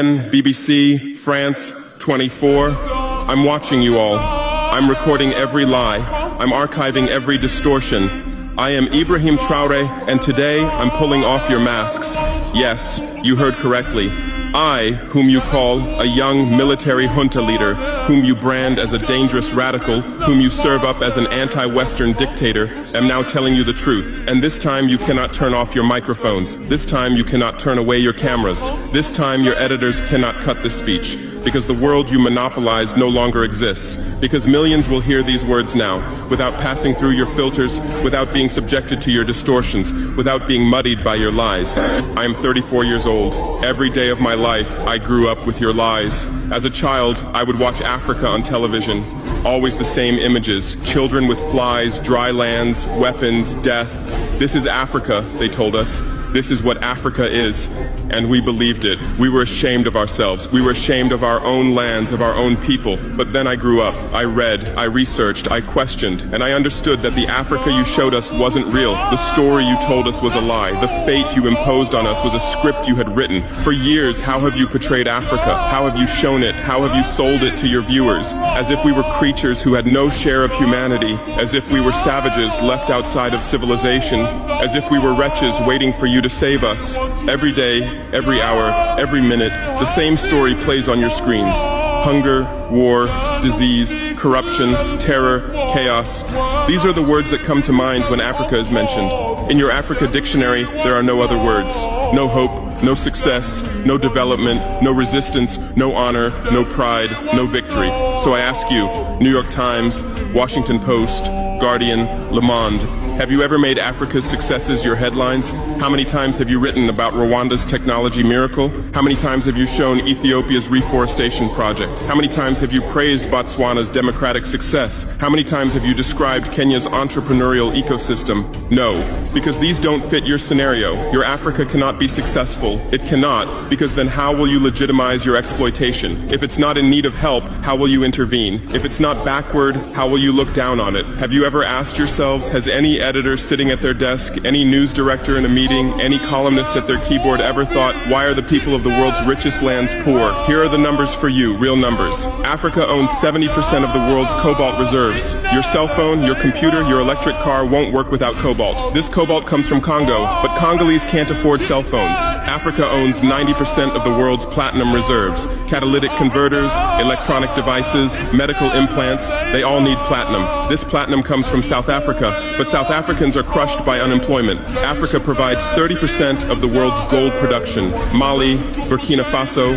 BBC, France, 24. I'm watching you all. I'm recording every lie. I'm archiving every distortion. I am Ibrahim Traore, and today I'm pulling off your masks. Yes, you heard correctly. I, whom you call a young military junta leader, whom you brand as a dangerous radical, whom you serve up as an anti-Western dictator, am now telling you the truth. And this time you cannot turn off your microphones. This time you cannot turn away your cameras. This time your editors cannot cut this speech. Because the world you monopolize no longer exists. Because millions will hear these words now, without passing through your filters, without being subjected to your distortions, without being muddied by your lies. I am 34 years old. Every day of my life, I grew up with your lies. As a child, I would watch Africa on television. Always the same images. Children with flies, dry lands, weapons, death. This is Africa, they told us. This is what Africa is. And we believed it. We were ashamed of ourselves. We were ashamed of our own lands, of our own people. But then I grew up. I read, I researched, I questioned, and I understood that the Africa you showed us wasn't real. The story you told us was a lie. The fate you imposed on us was a script you had written. For years, how have you portrayed Africa? How have you shown it? How have you sold it to your viewers? As if we were creatures who had no share of humanity. As if we were savages left outside of civilization. As if we were wretches waiting for you to save us. Every day, every hour, every minute, the same story plays on your screens. Hunger, war, disease, corruption, terror, chaos. These are the words that come to mind when Africa is mentioned. In your Africa dictionary, there are no other words. No hope, no success, no development, no resistance, no honor, no pride, no victory. So I ask you, New York Times, Washington Post, Guardian, Le Monde, have you ever made Africa's successes your headlines? How many times have you written about Rwanda's technology miracle? How many times have you shown Ethiopia's reforestation project? How many times have you praised Botswana's democratic success? How many times have you described Kenya's entrepreneurial ecosystem? No, because these don't fit your scenario. Your Africa cannot be successful. It cannot, because then how will you legitimize your exploitation? If it's not in need of help, how will you intervene? If it's not backward, how will you look down on it? Have you ever asked yourselves, has any editor sitting at their desk, any news director in a meeting, any columnist at their keyboard ever thought, why are the people of the world's richest lands poor? Here are the numbers for you, real numbers. Africa owns 70% of the world's cobalt reserves. Your cell phone, your computer, your electric car won't work without cobalt. This cobalt comes from Congo, but Congolese can't afford cell phones. Africa owns 90% of the world's platinum reserves. Catalytic converters, electronic devices, medical implants, they all need platinum. This platinum comes from South Africa, but South Africans are crushed by unemployment. Africa provides 30% of the world's gold production. Mali, Burkina Faso,